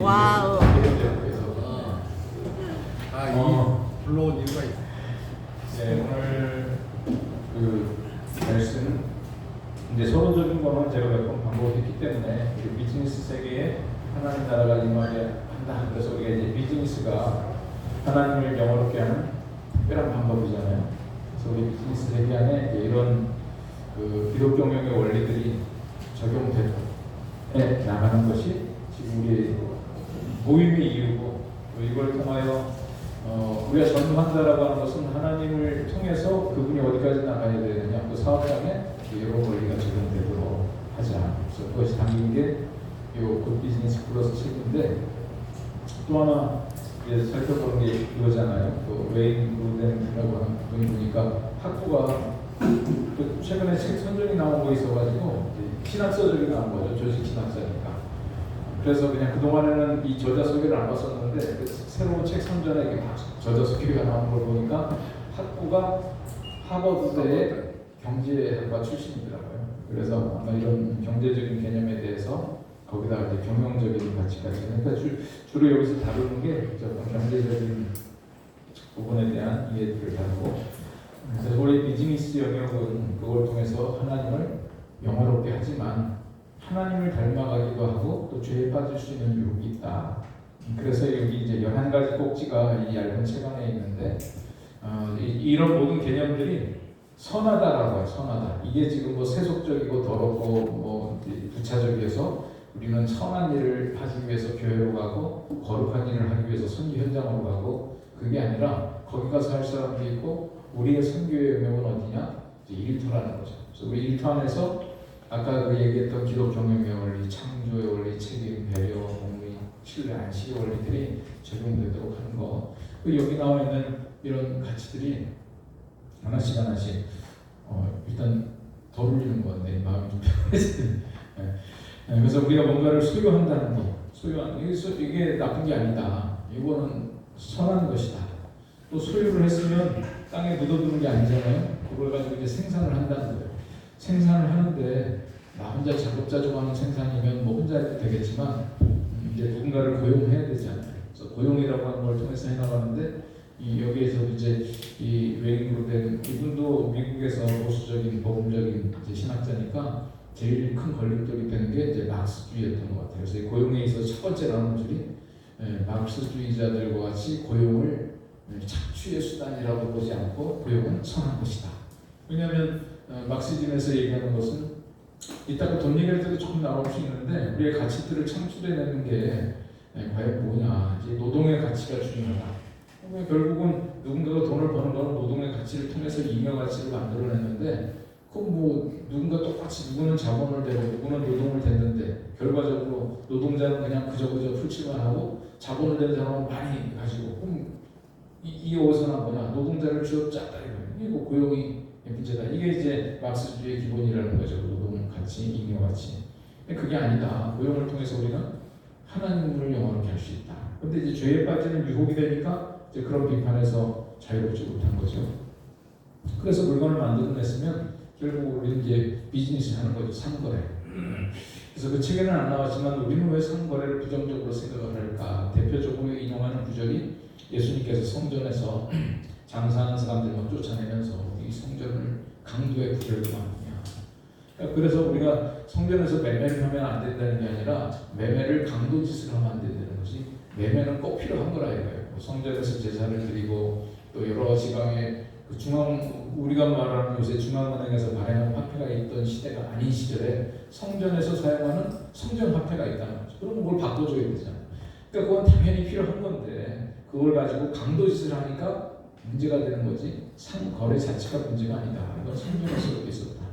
와우. 이 불러온 이유가 있어요. 네, 오늘 그 말씀 이제 서론적인 거는 제가 몇 번 반복했기 때문에 우리 비즈니스 세계에 하나님 나라가 임하게 한다. 그래서 우리가 이제 비즈니스가 하나님을 영화롭게 하는 특별한 방법이잖아요. 그래서 우리 비즈니스 세계 안에 이제 이런 그 기독 경영의 원리들이 적용되고 나가는 것이 지금 우리 모임의 이유고, 또 이걸 통하여 우리가 전도한다라고 하는 것은 하나님을 통해서 그분이 어디까지 나가야 되느냐, 그 사업장에 여러 원리가 적용되도록 하자. 그래서 그것이 담긴 게 굿 비즈니스 플러스 책인데, 또 하나 이제 살펴보는 게 이거잖아요. 그 웨인 루덴이라고 하는 분이 보니까 학부가 그 최근에 책 선정이 나온 거 있어가지고 신학서적이 나온 거죠. 조직 신학자니까. 그래서 그냥 그동안에는 이 저자 소개를 안 봤었는데 그 새로운 책 선전에 이렇게 막 저자 소개가 나온 걸 보니까 학부가 하버드대의 경제학과 출신이더라고요. 그래서 아마 이런 경제적인 개념에 대해서 거기다 이제 경영적인 가치까지, 그러니까 주로 여기서 다루는 게 어떤 경제적인 부분에 대한 이해들을 다루고, 그래서 우리 비즈니스 영역은 그걸 통해서 하나님을 영화롭게 하지만 하나님을 닮아가기도 하고 또 죄에 빠질 수 있는 유혹이 있다. 그래서 여기 이제 11가지 꼭지가 이 얇은 책 안에 있는데, 이런 모든 개념들이 선하다라고 해요. 선하다. 이게 지금 뭐 세속적이고 더럽고 뭐 부차적이어서 우리는 선한 일을 하기 위해서 교회로 가고 거룩한 일을 하기 위해서 선교 현장으로 가고, 그게 아니라 거기 가서 할 사람도 있고 우리의 선교의 영역은 어디냐? 이제 일터라는 거죠. 그래서 우리 일터 안에서 아까 그 얘기했던 기독 경영의 원리, 창조의 원리, 책임, 배려, 공의, 신뢰, 안식의 원리들이 적용되도록 하는 거. 여기 나와 있는 이런 가치들이 하나씩 하나씩 일단 덜 울리는 건데 마음이 좀 편해지는. 그래서 우리가 뭔가를 소유한다는 거, 이게 나쁜 게 아니다. 이거는 선한 것이다. 또 소유를 했으면 땅에 묻어두는 게 아니잖아요. 그걸 가지고 이제 생산을 한다는 거예요. 생산을 하는데 나 혼자 자급자족하는 생산이면 뭐 혼자 해도 되겠지만 이제 누군가를 고용해야 되잖아요. 그래서 고용이라고 하는 걸 통해서 해나가는데, 여기에서도 이제 이 웨인으로 된 이분도 미국에서 보수적인 복음적인 이제 신학자니까 제일 큰 걸림돌이 되는 게 이제 막스주의였던 것 같아요. 그래서 고용에 있어서 첫 번째 나오는 줄이 막스주의자들과 같이 고용을 착취의 수단이라고 보지 않고 고용은 선한 것이다. 왜냐하면 막시즘에서 얘기하는 것은 이따가 돈 얘기할 때도 조금 나올 수 있는데, 우리의 가치들을 창출해내는 게 과연 뭐냐, 이제 노동의 가치가 중요하다. 결국은 누군가가 돈을 버는 건 노동의 가치를 통해서 잉여 가치를 만들어냈는데, 그럼 뭐 누군가 똑같이 누구는 자본을 대고 누구는 노동을 댔는데 결과적으로 노동자는 그냥 그저 풀칠만 하고 자본을 댄 사람은 많이 가지고, 그럼 이게 어디서 난 거냐? 노동자를 쥐어짰다 이거예요. 이거 고용이 문제다. 이게 이제 막스주의의 기본이라는 거죠. 노동 가치, 잉여 가치. 근데 그게 아니다. 고용을 통해서 우리는 하나님을 영화롭게 할 수 있다. 근데 이제 죄에 빠지는 유혹이 되니까 이제 그런 비판에서 자유롭지 못한 거죠. 그래서 물건을 만들어냈으면 결국 우리는 이제 비즈니스 하는 거죠. 상거래. 그래서 그 책에는 안 나왔지만 우리는 왜 상거래를 부정적으로 생각을 할까? 대표적으로 인용하는 구절이 예수님께서 성전에서 장사하는 사람들 막 쫓아내면서 이 성전을 강도의 구절로 만드냐. 그래서 우리가 성전에서 매매를 하면 안 된다는 게 아니라 매매를 강도 짓을 하면 안 된다는 것이, 매매는 꼭 필요한 거라 이거예요. 성전에서 제사를 드리고 또 여러 지방의 우리가 말하는 요새 중앙은행에서 발행한 화폐가 있던 시대가 아닌 시절에 성전에서 사용하는 성전 화폐가 있다는 거죠. 그럼 그걸 바꿔줘야 되잖아요. 그러니까 그건 당연히 필요한 건데 그걸 가지고 강도짓을 하니까 문제가 되는 거지, 상거래 자체가 문제가 아니다. 이건 성전에서 그렇게 있었다.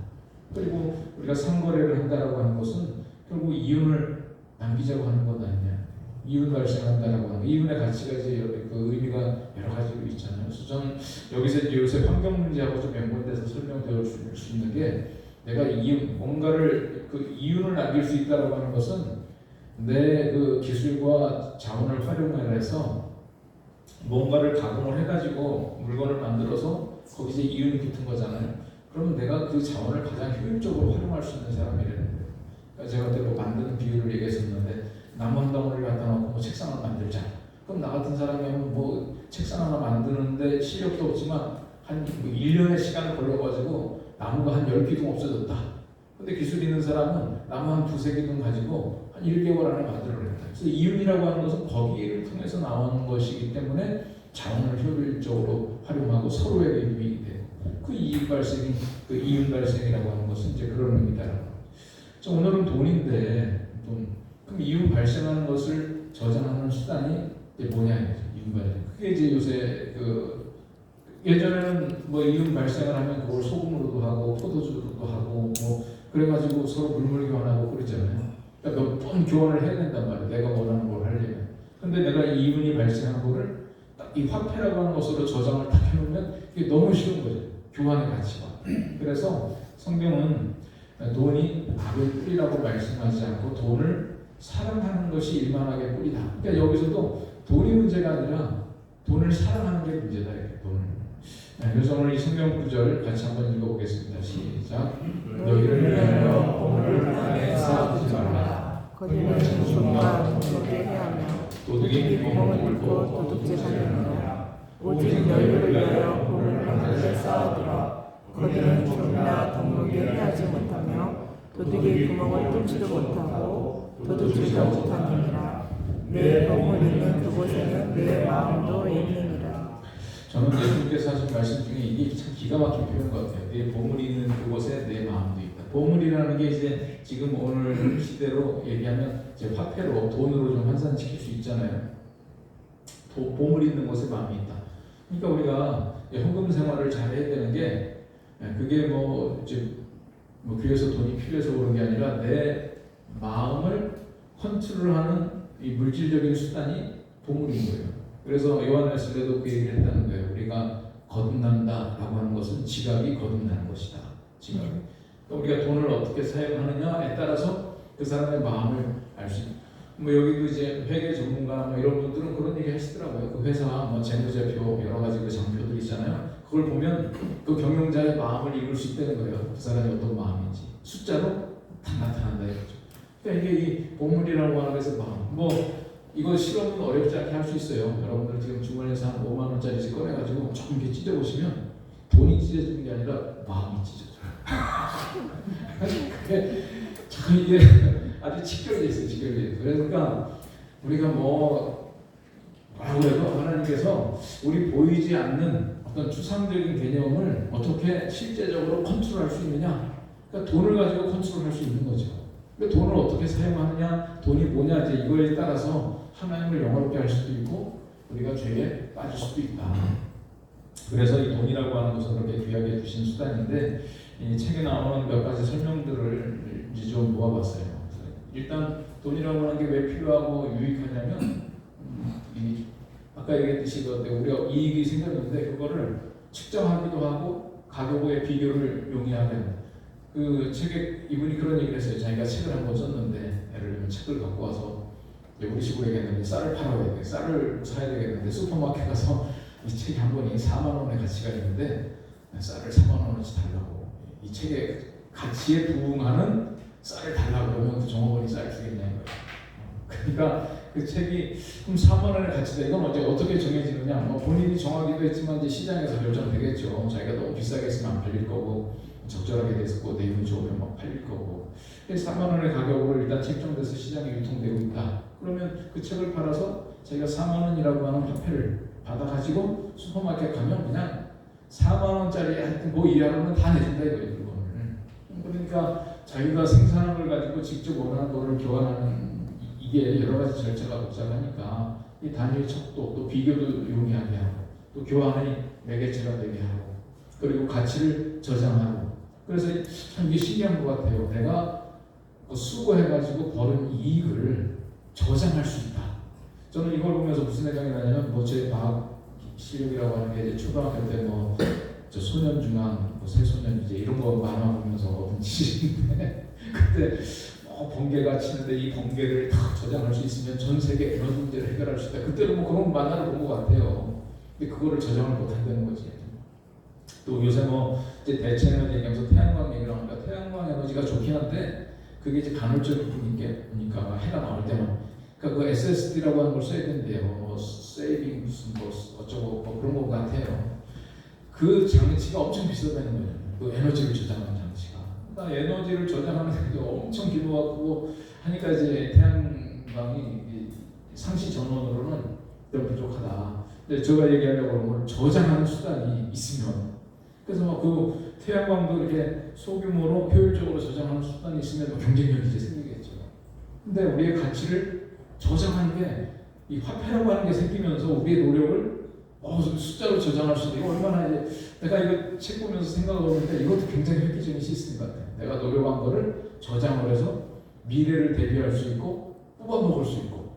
그리고 우리가 상거래를 한다라고 하는 것은 결국 이윤을 남기자고 하는 것 아니냐. 이윤 발생한다라고 하는, 이윤의 가치가 이제 그 의미가 여러 가지로 있잖아요. 그래서 저는 여기서 이제 요새 환경 문제하고 좀 연관돼서 설명드릴 수 있는 게, 내가 뭔가를 그 이윤을 남길 수 있다라고 하는 것은 내 그 기술과 자원을 활용해서 뭔가를 가공을 해가지고 물건을 만들어서 거기서 이윤이 붙은 거잖아요. 그러면 내가 그 자원을 가장 효율적으로 활용할 수 있는 사람이라는 거예요. 그러니까 제가 그때 뭐 만드는 비유를 얘기했었는데, 나무 한 덩어리를 갖다 놓고 뭐 책상을 만들자. 그럼 나 같은 사람이면 뭐 책상 하나 만드는데 실력도 없지만 한 1년의 시간을 걸려가지고 나무가 한 10기둥 없어졌다. 근데 기술 있는 사람은 나무 한 2-3기둥 가지고 한 1개월 안에 만들어냈다. 그래서 이윤이라고 하는 것은 거기를 통해서 나오는 것이기 때문에 자원을 효율적으로 활용하고 서로에게 유익이 되고 그 이익 발생이 그 이윤 발생이라고 하는 것은 이제 그런 의미다라는 거죠. 오늘은 돈인데 그럼 이윤 발생하는 것을 저장하는 수단이 이제 뭐냐 이거죠. 이윤 발생. 그게 이제 요새 예전에는 뭐 이윤 발생을 하면 그걸 소금으로도 하고 포도주로도 하고 뭐 그래가지고 서로 물물 교환하고 그러잖아요. 그러니까 몇 번 교환을 해야 된단 말이에요. 내가 원하는 걸 하려면. 근데 내가 이윤이 발생한 거를 딱 이 화폐라고 하는 것으로 저장을 딱 해놓으면 이게 너무 쉬운 거죠. 교환의 가치가. 그래서 성경은 돈이 악의 뿌리라고 말씀하지 않고 돈을 사랑하는 것이 일만하게 뿌리다. 그러니까 여기서도 돈이 문제가 아니라 돈을 사랑하는 게 문제다. 이렇게 돈을. 그래서 오늘 이 성경 구절 같이 한번 읽어보겠습니다. 시작. 너희를 위하여 보물을 땅에 쌓아두지 말라. 거기는 종과 도둑이 해하며 도둑이 구멍을 뚫고 도둑질하느니라. 오직 너희를 위하여 보물을 하늘에 쌓아두라. 거기는 종이나 동물이 해하지 못하며 도둑이 구멍을 뚫지도 못하고 도둑질도 못하느니라. 내 보물 있는 그곳에는 내 마음도 있느니라. 저는 예수님께서 하신 말씀 중에 이게 참 기가 막힌 표현 같아요. 내 보물이 있는 그곳에 내 마음도 있다. 보물이라는 게 이제 지금 오늘 시대로 얘기하면 이제 화폐로 돈으로 좀 환산시킬 수 있잖아요. 보물이 있는 곳에 마음이 있다. 그러니까 우리가 헌금 생활을 잘 해야 되는 게 그게 뭐 이제 뭐 교회에서 돈이 필요해서 그런 게 아니라 내 마음을 컨트롤하는 이 물질적인 수단이 보물인 거예요. 그래서 요한에서도 그 얘기를 했다는 거예요. 우리가 거듭난다라고 하는 것은 지갑이 거듭나는 것이다. 지갑. 그러니까 우리가 돈을 어떻게 사용하느냐에 따라서 그 사람의 마음을 알 수 있다. 뭐 여기도 이제 회계 전문가 뭐 이런 분들은 그런 얘기 하시더라고요. 그 회사 뭐 재무제표 여러 가지 그 장표들 있잖아요. 그걸 보면 그 경영자의 마음을 읽을 수 있다는 거예요. 그 사람이 어떤 마음인지 숫자로 다 나타난다 이거죠. 그러니까 이게 이 보물이라고 하는 것에서 마음. 뭐 이거 실험은 어렵지 않게 할 수 있어요. 여러분들 지금 주머니에서 한 5만 원짜리씩 꺼내가지고 조금 이렇게 찢어보시면 돈이 찢어지는 게 아니라 마음이 찢어져요. 참 이게 아주 직결돼 있어요. 직결돼 있어요. 그러니까 우리가 뭐라고 해도 하나님께서 우리 보이지 않는 어떤 추상적인 개념을 어떻게 실제적으로 컨트롤할 수 있느냐? 그러니까 돈을 가지고 컨트롤할 수 있는 거죠. 그러니까 돈을 어떻게 사용하느냐, 돈이 뭐냐 이제 이거에 따라서 하나님을 영화롭게 할 수도 있고 우리가 죄에 빠질 수도 있다. 그래서 이 돈이라고 하는 것은 그렇게 귀하게 주신 수단인데 이 책에 나오는 몇 가지 설명들을 이제 좀 모아봤어요. 일단 돈이라고 하는 게 왜 필요하고 유익하냐면 아까 얘기했듯이 우리가 이익이 생겼는데 그거를 측정하기도 하고 가격의 비교를 용이하게 합니다. 그 책에 이분이 그런 얘기를 했어요. 자기가 책을 한 권 썼는데 예를 들면 책을 갖고 와서 우리 식으로 얘기했는데 쌀을 팔아야 돼. 쌀을 사야 되겠는데 슈퍼마켓 가서 이 책이 한 권이 4만 원의 가치가 있는데 쌀을 4만 원어치 달라고 이 책의 가치에 부응하는 쌀을 달라고 그러면 그 종업원이 쌀 주겠냐는 거예요. 그러니까 그 책이 그럼 4만 원의 가치다. 이건 어떻게 정해지느냐? 뭐 본인이 정하기도 했지만 이제 시장에서 결정되겠죠. 자기가 너무 비싸게 했으면 안 팔릴 거고 적절하게 됐고 내용이 좋으면 막 팔릴 거고. 4만 원의 가격으로 일단 책정돼서 시장에 유통되고 있다. 그러면 그 책을 팔아서 자기가 4만 원이라고 하는 화폐를 받아가지고 슈퍼마켓 가면 그냥 4만 원짜리 하여튼 그 이하로는 다 내준다 이거예요. 물건을. 그러니까 자기가 생산한 걸 가지고 직접 원하는 거를 교환하는 이게 여러 가지 절차가 복잡하니까 이 단위의 척도 또 비교도 용이하게 하고 또 교환의 매개체가 되게 하고 그리고 가치를 저장하고 그래서 참 이게 신기한 것 같아요. 내가 수고해가지고 버는 이익을 저장할 수 있다. 저는 이걸 보면서 무슨 생각이 나냐면 뭐 제 과학 실력이라고 하는 게 이제 초등학교 때 뭐 저 소년중앙 뭐 새소년 이제 이런 거 만화 보면서 얻은 지식인데 그때 번개가 치는데 이 번개를 다 저장할 수 있으면 전 세계 에너지 문제를 해결할 수 있다. 그때는 뭐 그런 만화를 본 것 같아요. 근데 그거를 저장을 못 한다는 거지. 또 요새 뭐 이제 대체는 얘기하면서 태양광 얘기를 하니까 태양광 에너지가 좋긴 한데 그게 이제 간헐적 부분이니까 해가 나올 때만 그러니까 그 SSD라고 하는 걸 써야 된대요. 뭐 세이빙 무슨 뭐 어쩌고 뭐 그런 것 같아요. 그 장치가 엄청 비싸다는 거예요. 그 에너지를 저장하는 장치가. 그러니까 에너지를 저장하는 게 엄청 규모가 크고 하니까 이제 태양광이 상시 전원으로는 좀 부족하다. 근데 제가 얘기하려고 하는 건 저장하는 수단이 있으면, 그래서 막 그 태양광도 이렇게 소규모로 효율적으로 저장하는 수단이 있으면 경쟁력이 이제 생기겠죠. 근데 우리의 가치를 저장하는 게, 이 화폐라고 하는 게 생기면서 우리의 노력을 숫자로 저장할 수 있는, 이거 얼마나 이제 내가 이거 책 보면서 생각을 하는데 이것도 굉장히 획기적인 시스템 같아요. 내가 노력한 거를 저장을 해서 미래를 대비할 수 있고 뽑아 먹을 수 있고,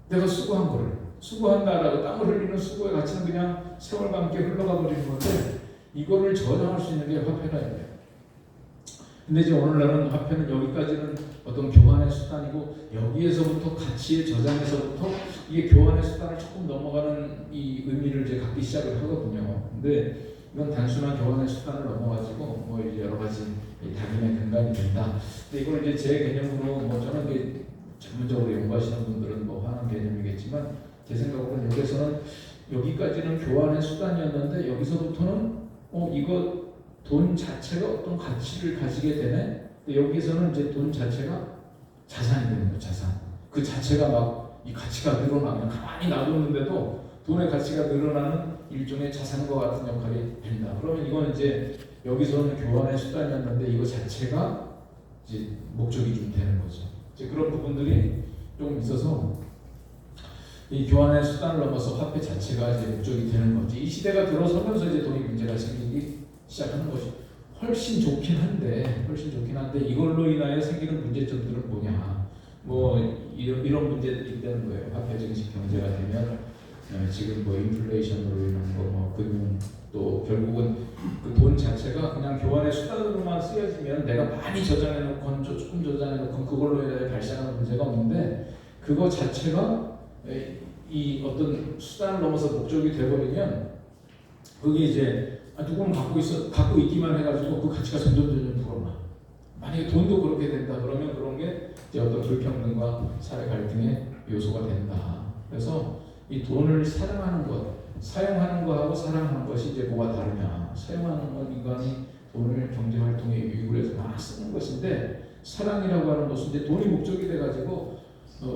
내가 수고한 거를 수고한다라고 땀을 흘리는 수고의 가치는 그냥 세월과 함께 흘러가 버리는 건데, 이거를 저장할 수 있는 게 화폐가 있네요. 근데 이제 오늘날은 화폐는 여기까지는 어떤 교환의 수단이고, 여기에서부터 가치의 저장에서부터 이게 교환의 수단을 조금 넘어가는 이 의미를 이제 갖기 시작을 하거든요. 근데 이건 단순한 교환의 수단을 넘어가지고 뭐 이제 여러 가지 다짐의 근간이 된다. 근데 이걸 이제 제 개념으로, 뭐 저는 이제 전문적으로 연구하시는 분들은 뭐 하는 개념이겠지만, 제 생각으로는 여기서는 여기까지는 교환의 수단이었는데 여기서부터는 이거 돈 자체가 어떤 가치를 가지게 되네. 근데 여기서는 이제 돈 자체가 자산이 되는 거예요. 자산. 그 자체가 막 이 가치가 늘어나면, 가만히 놔뒀는데도 돈의 가치가 늘어나는 일종의 자산과 같은 역할이 된다. 그러면 이건 이제 여기서는 교환의 수단이었는데 이거 자체가 이제 목적이 좀 되는 거죠. 이제 그런 부분들이 좀 있어서 이 교환의 수단을 넘어서 화폐 자체가 이제 목적이 되는 거지. 이 시대가 들어서면서 이제 돈이 문제가 생기기 시작하는 것이 훨씬 좋긴 한데 이걸로 인하여 생기는 문제점들은 뭐냐? 뭐 이런 문제들이 있다는 거예요. 화폐 증식 경제가 되면 지금 뭐 인플레이션으로 인한 거, 뭐 금융, 또 결국은 그 돈 자체가 그냥 교환의 수단으로만 쓰여지면 내가 많이 저장해놓건 조금 저장해놓건 그걸로 인해 발생하는 문제가 없는데, 그거 자체가 이 어떤 수단을 넘어서 목적이 돼버리면 그게 이제 누구는 갖고 있기만 해가지고 그 가치가 점점 불어나. 만약에 돈도 그렇게 된다 그러면 그런 게 이제 어떤 불평등과 사회 갈등의 요소가 된다. 그래서 이 돈을 사랑하는 것, 사용하는 것하고 사랑하는 것이 이제 뭐가 다르냐? 사용하는 건 인간이 돈을 경제 활동에 유익을 해서 많이 쓰는 것인데, 사랑이라고 하는 것은 이제 돈이 목적이 돼가지고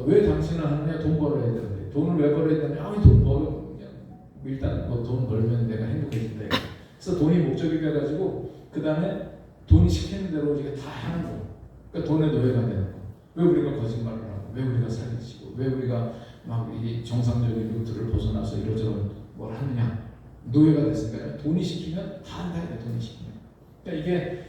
왜 당신은 하느냐? 돈 벌어야 되는데. 돈을 왜 벌어야 되느냐? 돈 벌어. 일단 뭐 돈 벌면 내가 행복해진다. 그래서 돈이 목적이 돼가지고 그 다음에 돈이 시키는 대로 우리가 다 하는 거. 그러니까 돈의 노예가 되는 거. 왜 우리가 거짓말을 하고, 왜 우리가 사기치고, 왜 우리가 막 이 정상적인 루트를 벗어나서 이러저런 뭘 하느냐? 노예가 됐으니까 돈이 시키면 다 한다. 돈이 시키면. 그러니까 이게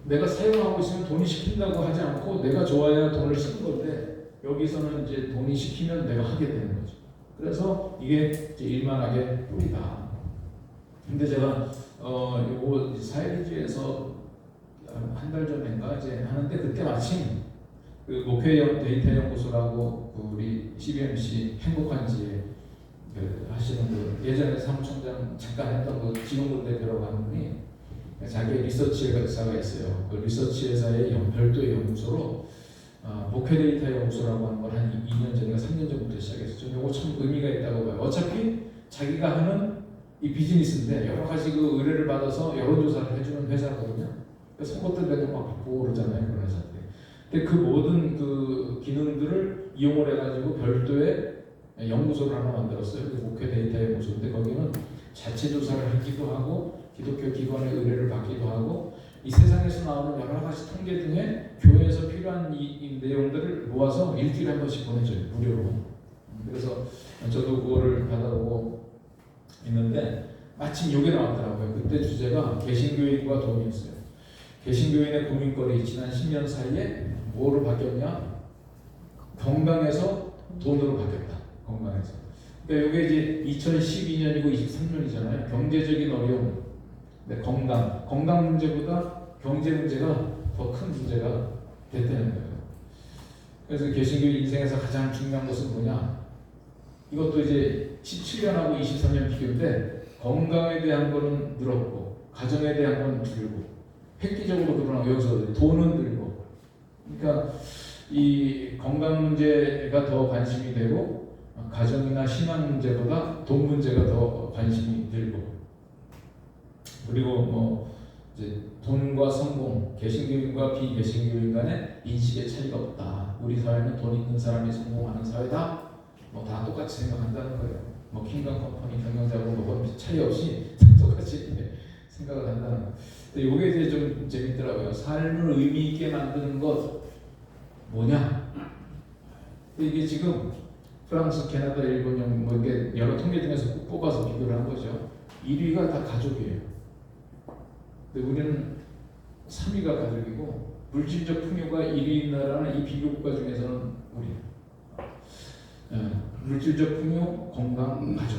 내가 사용하고 있으면 돈이 시킨다고 하지 않고 내가 좋아야 돈을 쓰는 건데, 여기서는 이제 돈이 시키면 내가 하게 되는 거죠. 그래서 이게 이제 일만하게 뿌리다. 근데 제가 요거 사회리즈에서 한 달 전인가 이제 하는데, 그때 마침 그 목회 데이터 연구소라고 그 우리 CBMC 행복한지에 그 하시는 분, 예전에 사무총장 잠깐 했던 그 지원군 대표라고 하는 분이 자기의 리서치 회사가 있어요. 그 리서치 회사의 별도의 연구소로 목회 데이터 연구소라고 하는 걸 한 2년 전인가 3년 전부터 시작했어요. 저는 이거 참 의미가 있다고 봐요. 어차피 자기가 하는 이 비즈니스인데 여러 가지 그 의뢰를 받아서 여론조사를 해주는 회사거든요. 선거 때도 막 받고 그러잖아요, 그런 회사들이. 근데 그 모든 그 기능들을 이용을 해가지고 별도의 연구소를 하나 만들었어요. 그 목회 데이터 연구소인데 거기는 자체 조사를 하기도 하고 기독교 기관의 의뢰를 받기도 하고, 이 세상에서 나오는 여러 가지 통계 중에 교회에서 필요한 이 내용들을 모아서 일주일에 한 번씩 보내줘요, 무료로. 그래서 저도 그거를 받아보고 있는데 마침 이게 나왔더라고요. 그때 주제가 개신교인과 돈이었어요. 개신교인의 고민거리, 지난 10년 사이에 뭐로 바뀌었냐? 건강에서 돈으로 바뀌었다. 건강에서. 그러니까 이게 이제 2012년이고 23년이잖아요. 경제적인 어려움. 네, 건강 문제보다 경제 문제가 더 큰 문제가 됐다는 거예요. 그래서 개신교인 인생에서 가장 중요한 것은 뭐냐? 이것도 이제 17년하고 23년 비교인데, 건강에 대한 거는 늘었고 가정에 대한 건 줄고, 획기적으로 그러나 여기서 돈은 늘고. 그러니까 이 건강 문제가 더 관심이 되고 가정이나 신앙 문제보다 돈 문제가 더 관심이 들고 그리고 뭐 이제 돈과 성공, 개신교인과 비개신교인 간의 인식의 차이가 없다. 우리 사회는 돈 있는 사람이 성공하는 사회다. 뭐 다 똑같이 생각한다는 거예요. 뭐 킹덤 컴퍼니 경영자하고 뭐 차이 없이 똑같이 생각을 한다는 거예요. 근데 이게 이제 좀 재밌더라고요. 삶을 의미 있게 만드는 것 뭐냐? 이게 지금 프랑스, 캐나다, 일본, 영국 뭐 이게 여러 통계 중에서 꼭 뽑아서 비교를 한 거죠. 1위가 다 가족이에요. 근데 우리는 3위가 가족이고 물질적 풍요가 1위인 나라는 이 비교 국가 중에서는 우리. 물질적 풍요, 건강, 가족.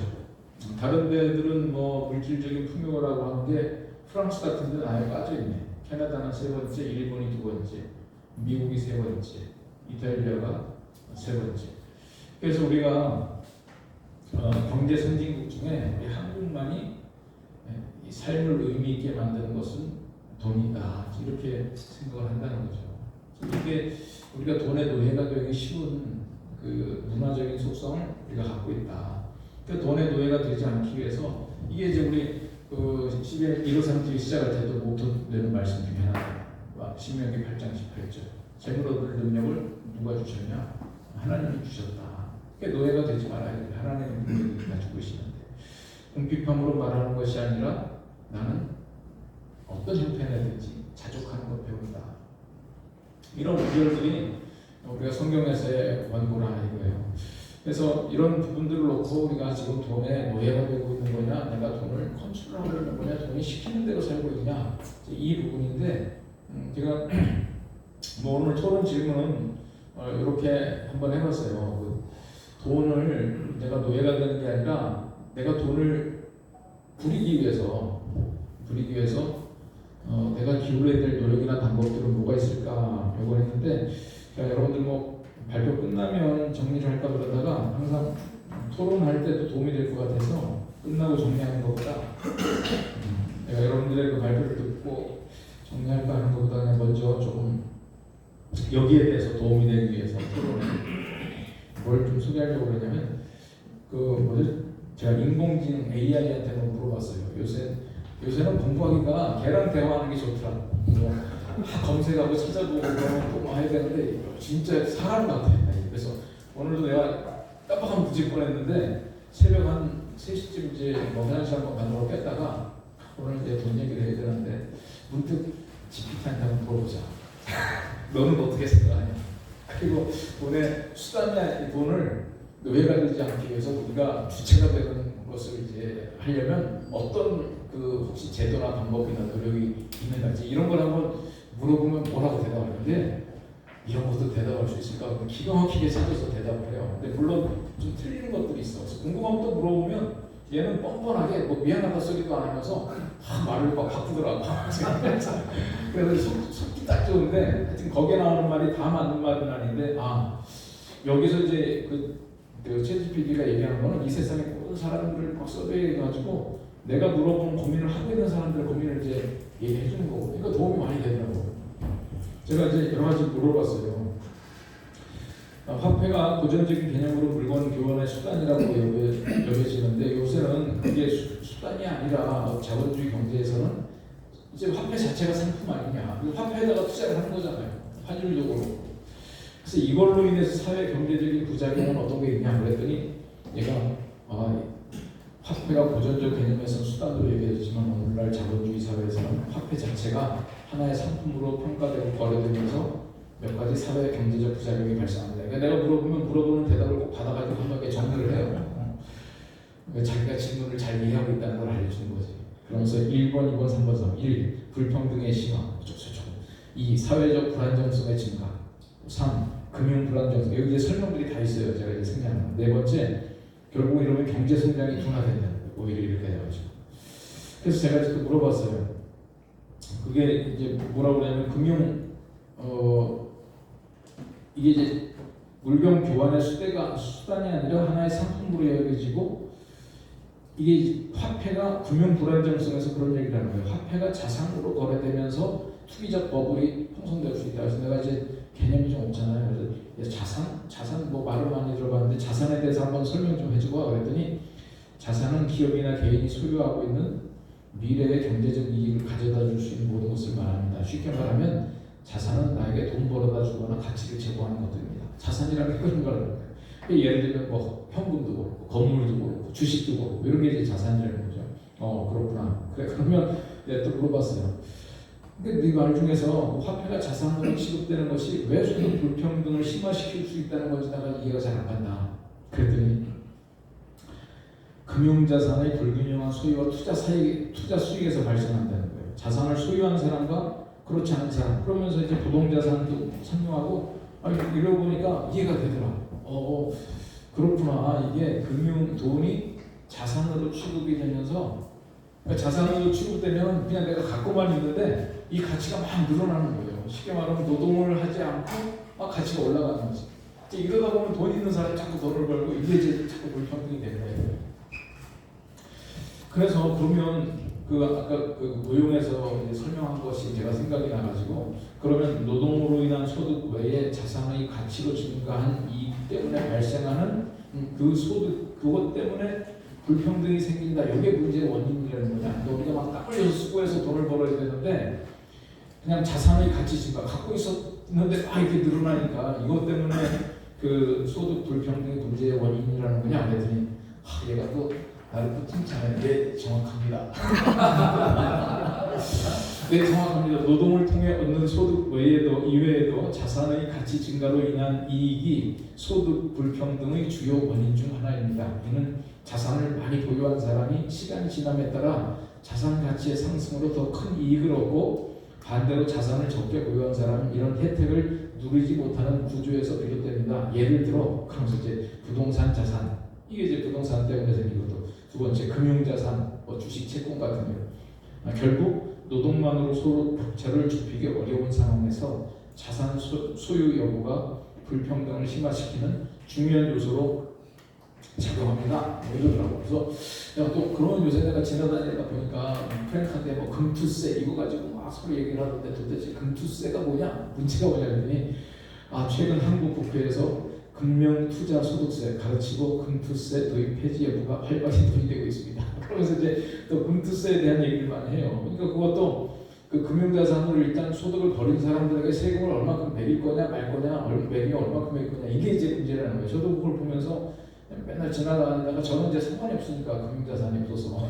다른 데들은 뭐 물질적인 풍요라고 하는 게 프랑스 같은 데는 아예 빠져 있네. 캐나다는 세 번째, 일본이 두 번째, 미국이 세 번째, 이탈리아가 세 번째. 그래서 우리가 경제 선진국 중에 우리 한국만이 이 삶을 의미 있게 만드는 것은 돈이다. 이렇게 생각을 한다는 거죠. 이게 우리가 돈의 노예가 되기 쉬운 그 문화적인 속성을 우리가 갖고 있다. 그 돈의 노예가 되지 않기 위해서 이게 이제 우리 그 153기 시작할 때도 목표되는 말씀 중에 하나가 신명기 8장 18절. 재물 얻을 능력을 누가 주셨냐? 하나님이 주셨다. 그러니까 노예가 되지 말아야 돼. 하나님의 능력이 가지고 계시는데 궁핍함으로 말하는 것이 아니라 나는 어떤 형태내든지 자족하는 걸 배운다. 이런 구절들이 우리가 성경에서의 원고를 하는 거예요. 그래서 이런 부분들을 놓고 우리가 지금 돈에 노예가 되고 있는 거냐, 내가 돈을 컨트롤하고 있는 거냐, 돈이 시키는 대로 살고 있느냐, 이 부분인데 제가 뭐 오늘 토론 질문은 이렇게 한번 해봤어요. 그 돈을 내가 노예가 되는 게 아니라 내가 돈을 부리기 위해서 내가 기울여야 될 노력이나 방법들은 뭐가 있을까 요거 했는데 여러분들 뭐 발표 끝나면 정리를 할까 그러다가 항상 토론할 때도 도움이 될 것 같아서 끝나고 정리하는 것보다 내가 여러분들의 그 발표를 듣고 정리할까 하는 것보다 그냥 먼저 조금 여기에 대해서 도움이 되기 위해서 토론을 뭘 좀 소개하려고 그러냐면 그 뭐죠? 제가 인공지능 AI한테 한번 물어봤어요. 요새는 공부하기가 걔랑 대화하는 게 좋더라. 뭐 검색하고 찾아보고 그러면 또 해야 되는데 진짜 사람 같아. 그래서 오늘도 내가 깜빡하면 늦을 뻔했는데 새벽 한 3시쯤 이제 뭐 화장실 한번 간다고 깼다가 오늘 이제 돈 얘기를 해야 되는데 문득 GPT한테 한번 물어보자. 너는 어떻게 생각하냐? 그리고 돈의 수단이나 이 돈을 노예가 되지 않기 위해서 우리가 주체가 되는 것을 이제 하려면 어떤 그 혹시 제도나 방법이나 노력이 있는지 이런 걸 한번 물어보면 뭐라고 대답하는데 이런 것도 대답할 수 있을까? 기가 막히게 찾아서 대답을 해요. 근데 물론 좀 틀리는 것들이 있어. 그래서 궁금한 것도 물어보면 얘는 뻔뻔하게 뭐 미안하다 소리도 안 하면서 말을 막 바꾸더라고. 그래서 속기 딱 좋은데 하여튼 거기에 나오는 말이 다 맞는 말은 아닌데 여기서 이제 그 챗GPT가 얘기하는 거는 이 세상에 모든 사람들을 막 서베이해가지고 내가 물어보는 고민을 하고 있는 사람들의 고민을 이제 얘기해 주는 거고 이거 도움이 많이 되더라고요. 제가 이제 여러 가지 물어봤어요. 화폐가 고전적인 개념으로 물건 교환의 수단이라고 여겨지는데 요새는 그게 수단이 아니라 자본주의 경제에서는 이제 화폐 자체가 상품 아니냐. 화폐에다가 투자를 하는 거잖아요. 환율적으로. 그래서 이걸로 인해서 사회 경제적인 부작용은 어떤 게 있냐 그랬더니 얘가 화폐가 고전적 개념에서는 수단으로 얘기했지만 오늘날 자본주의 사회에서는 화폐 자체가 하나의 상품으로 평가되고 거래되면서 몇 가지 사회 경제적 부작용이 발생합니다. 그러니까 내가 물어보는 대답을 꼭 받아가지고 한 번에 정리를 해요. 자기가 질문을 잘 이해하고 있다는 걸 알려주는 거지. 그러면서 1번, 2번, 3번, 3. 1. 불평등의 심화. 2. 사회적 불안정성의 증가. 3. 금융 불안정성. 여기 이제 설명들이 다 있어요. 제가 이제 생략하는. 네 번째. 결국 이러면 경제 성장이 둔화된다는 거예요. 오히려 이렇게 돼가지고. 그래서 제가 이제 또 물어봤어요. 그게 이제 뭐라고 그러냐면 이게 이제 물건 교환의 수단이 아니라 하나의 상품으로 여겨지고 이게 화폐가 금융 불안정성에서 그런 얘기를 하는 거예요. 화폐가 자산으로 거래되면서 투기적 버블이 형성될 수 있다. 그래서 내가 이제 개념이 좀 없잖아요. 그래서 자산 뭐 말을 많이 들어봤는데 자산에 대해서 한번 설명 좀 해주고 그랬더니 자산은 기업이나 개인이 소유하고 있는 미래의 경제적 이익을 가져다 줄 수 있는 모든 것을 말합니다. 쉽게 말하면 자산은 나에게 돈 벌어다 주거나 가치를 제공하는 것들입니다. 자산이라는 게 그런 거라는 거예요. 예를 들면 뭐 현금도 그렇고 건물도 그렇고 주식도 그렇고 이런 게 이제 자산이라는 거죠. 그렇구나. 그래 그러면 내가 또 물어봤어요. 근데 네 말 중에서 화폐가 자산으로 취급되는 것이 왜 소득 불평등을 심화시킬 수 있다는 건지 내가 이해가 잘 안 간다. 그랬더니 금융자산의 불균형한 소유와 투자 수익에서 발생한다는 거예요. 자산을 소유한 사람과 그렇지 않은 사람. 그러면서 이제 부동자산도 설명하고 이러고 보니까 이해가 되더라. 그렇구나. 이게 돈이 자산으로 취급이 되면서 그러니까 자산으로 취급되면 그냥 내가 갖고만 있는데 이 가치가 막 늘어나는 거예요. 쉽게 말하면 노동을 하지 않고 가치가 올라가는 거지. 이러다 보면 돈 있는 사람이 자꾸 돈을 벌고 이게 이제 자꾸 불평등이 되는 거예요. 그래서 그러면 아까 그 노용에서 이제 설명한 것이 제가 생각이 나가지고 그러면 노동으로 인한 소득 외에 자산의 가치로 증가한 이익 때문에 발생하는 그 소득 그것 때문에 불평등이 생긴다. 이게 문제의 원인이라는 거냐. 우리가 막 땀 흘려서 수고해서 돈을 벌어야 되는데 그냥 자산의 가치 증가 갖고 있었는데 이게 늘어나니까 이것 때문에 그 소득 불평등의 문제의 원인이라는 거냐. 그랬더니 얘가 또 나를 또 칭찬해. 네, 정확합니다. 네, 정확합니다. 노동을 통해 얻는 소득 이외에도 자산의 가치 증가로 인한 이익이 소득 불평등의 주요 원인 중 하나입니다. 이는 자산을 많이 보유한 사람이 시간이 지남에 따라 자산 가치의 상승으로 더 큰 이익을 얻고 반대로 자산을 적게 보유한 사람은 이런 혜택을 누리지 못하는 구조에서 비롯됩니다. 예를 들어 그러면서 이제 부동산 자산 이게 이제 부동산 때문에 생긴 것도 두 번째 금융자산, 주식, 채권 같은 거 결국 노동만으로 서로 격차를 좁히기 어려운 상황에서 자산 소유 여부가 불평등을 심화시키는 중요한 요소로 작용합니다. 이러더라고. 그래서 내가 또 그런 요새 내가 지나다니다 보니까 프랭크한테 금투세 이거 가지고 막 서로 얘기를 하던데 도대체 금투세가 뭐냐? 문제가 뭐냐 했더니 최근 한국 국회에서 금융투자소득세 가르치고 금투세 도입 폐지 여부가 활발히 논의되고 있습니다. 그러면서 이제 또 금투세에 대한 얘기를 많이 해요. 그러니까 그것도 그 금융자산으로 일단 소득을 벌인 사람들에게 세금을 얼마큼 매길 거냐 말 거냐 매기면 얼마큼 매길 거냐 이게 이제 문제라는 거예요. 저도 그걸 보면서 맨날 지나다니다가 저는 이제 상관이 없으니까 금융자산이 없어서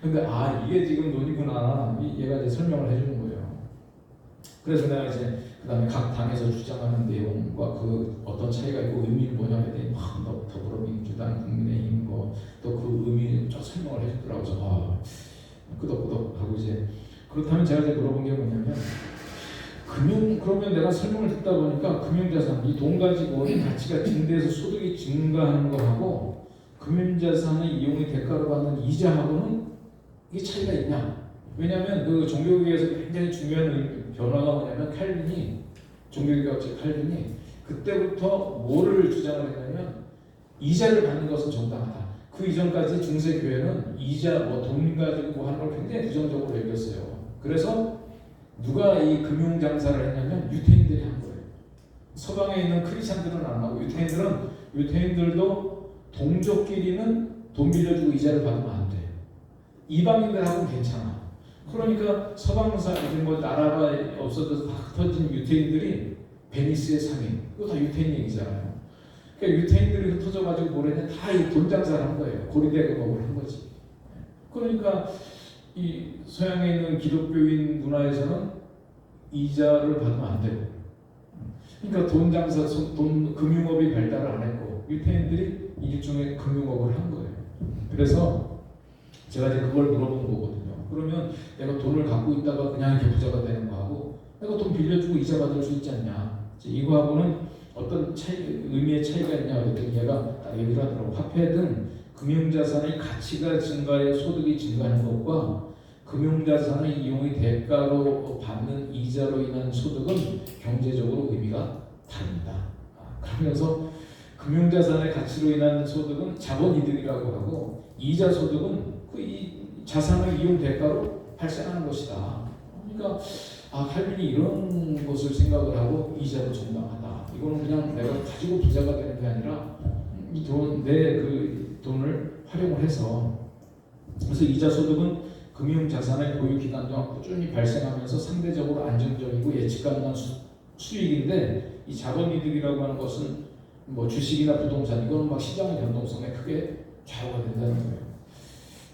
근데 이게 지금 논의구나 얘가 이제 설명을 해주는 거예요. 그래서 내가 이제 그 다음에 각 당에서 주장하는 내용과 그 어떤 차이가 있고 의미는 뭐냐 했더니 더불어민주당, 국민의힘 또 그 의미를 쫙 설명을 해주더라고요. 그래서 끄덕끄덕하고 이제 그렇다면 제가 이제 물어본 게 뭐냐면 그러면 내가 설명을 듣다 보니까 금융자산 이 돈 가지고 이 가치가 증대해서 소득이 증가하는 거하고 금융자산의 이용이 대가로 받는 이자하고는 이게 차이가 있냐? 왜냐하면 그 종교개혁에서 굉장히 중요한 변화가 뭐냐면 종교개혁자 칼빈이 그때부터 뭐를 주장을 했냐면 이자를 받는 것은 정당하다. 그 이전까지 중세교회는 이자 돈 가지고 하는 걸 굉장히 부정적으로 여겼어요. 그래서 누가 이 금융장사를 했냐면 유태인들이 한 거예요. 서방에 있는 크리스찬들은 안 하고 유태인들도 동족끼리는 돈 빌려주고 이자를 받으면 안 돼. 이방인들하고는 괜찮아. 그러니까 서방사 나라가 없어져서 다 흩어진 유태인들이 베니스의 상인 그거 다 유태인 얘기잖아요. 그러니까 유태인들이 흩어져가지고 뭐랬냐 다 이 돈 장사를 한 거예요. 고리대금업을 한 거지. 그러니까 이 서양에 있는 기독교인 문화에서는 이자를 받으면 안 되고, 그러니까 금융업이 발달을 안 했고 유태인들이 일종의 금융업을 한 거예요. 그래서 제가 이제 그걸 물어본 거거든요. 그러면 내가 돈을 갖고 있다가 그냥 이렇게 부자가 되는 거하고 내가 돈 빌려주고 이자 받을 수 있지 않냐? 이거하고는 어떤 의미의 차이가 있냐? 그랬더니 얘가 얘기를 하더라고. 화폐 등 금융자산의 가치가 증가해 소득이 증가하는 것과 금융자산의 이용이 대가로 받는 이자로 인한 소득은 경제적으로 의미가 다릅니다. 그러면서 금융자산의 가치로 인한 소득은 자본이득이라고 하고 이자 소득은 이 자산의 이용 대가로 발생하는 것이다. 그러니까 칼빈이 이런 것을 생각을 하고 이자로 정당하다. 이거는 그냥 내가 가지고 부자가 되는 게 아니라 내 그 돈을 활용을 해서, 그래서 이자 소득은 금융 자산의 보유 기간 동안 꾸준히 발생하면서 상대적으로 안정적이고 예측 가능한 수익인데, 이 자본이득이라고 하는 것은 뭐 주식이나 부동산, 이거는 막 시장의 변동성에 크게 좌우가 된다는 거예요.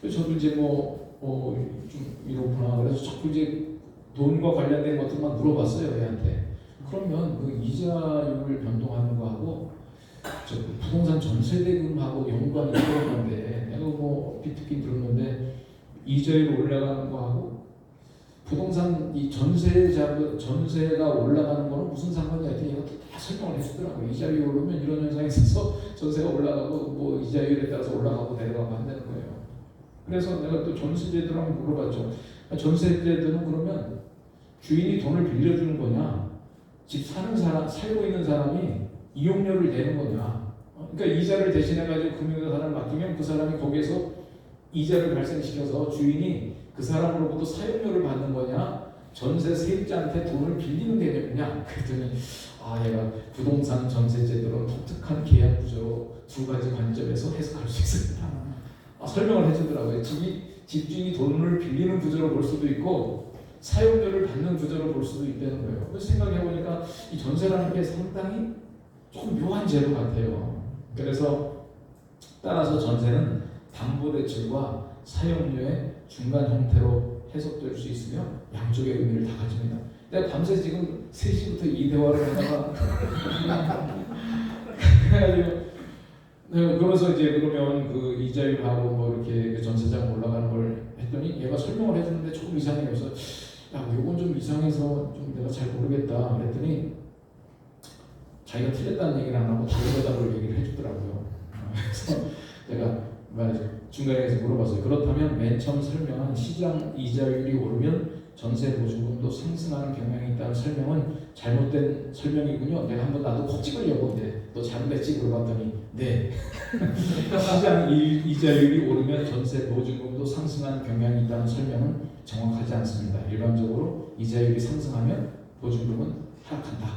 그래서 저도 이제 좀 이렇구나. 그래서 자꾸 이제 돈과 관련된 것들만 물어봤어요, 애한테. 그러면 그 이자율을 변동하는 거하고 저 부동산 전세대금하고 연관이 있는 건데, 내가 얼핏 듣긴 들었는데 이자율이 올라가는 거하고 부동산 이 전세가 올라가는 거는 무슨 상관이야? 이거 다 설명을 해주더라고요. 이자율이 오르면 이런 현상이 있어서 전세가 올라가고 이자율에 따라서 올라가고 내려가고 한다는 거예요. 그래서 내가 또 전세제들한테 물어봤죠. 전세제들은 그러면 주인이 돈을 빌려주는 거냐, 집 살고 있는 사람이 이용료를 내는 거냐. 그러니까 이자를 대신해가지고 금융사를 맡기면 그 사람이 거기에서 이자를 발생시켜서 주인이 그 사람으로부터 사용료를 받는 거냐, 전세 세입자한테 돈을 빌리는 개념이냐. 그랬더니 얘가 부동산 전세제도는 독특한 계약 구조로 두 가지 관점에서 해석할 수 있습니다. 설명을 해주더라고요. 집주인이 돈을 빌리는 구조로 볼 수도 있고 사용료를 받는 구조로 볼 수도 있다는 거예요. 그래서 생각해보니까 이 전세라는 게 상당히 조금 묘한 제도 같아요. 그래서 따라서 전세는 담보대출과 사용료의 중간 형태로 해석될 수 있으며 양쪽의 의미를 다 가집니다. 내가 밤새 지금 3시부터 이 대화를 하다가 그래가지고 그래서 이제 그러면 그 이자율하고 이렇게 그 전세장 올라가는 걸 했더니 얘가 설명을 해주는데 조금 이상해요. 그래서 이건 좀 이상해서 좀 내가 잘 모르겠다 그랬더니 자기가 틀렸다는 얘기를 안 하고 다르다고 얘기를 해주더라고요. 그래서 내가 중간에서 물어봤어요. 그렇다면 맨 처음 설명한 시장 이자율이 오르면 전세 보증금도 상승하는 경향이 있다는 설명은 잘못된 설명이군요. 내가 한번 나도 콕 찍으려고 너 잘못했지? 물어봤더니 네. 시장 이자율이 오르면 전세 보증금도 상승하는 경향이 있다는 설명은 정확하지 않습니다. 일반적으로 이자율이 상승하면 보증금은 하락한다.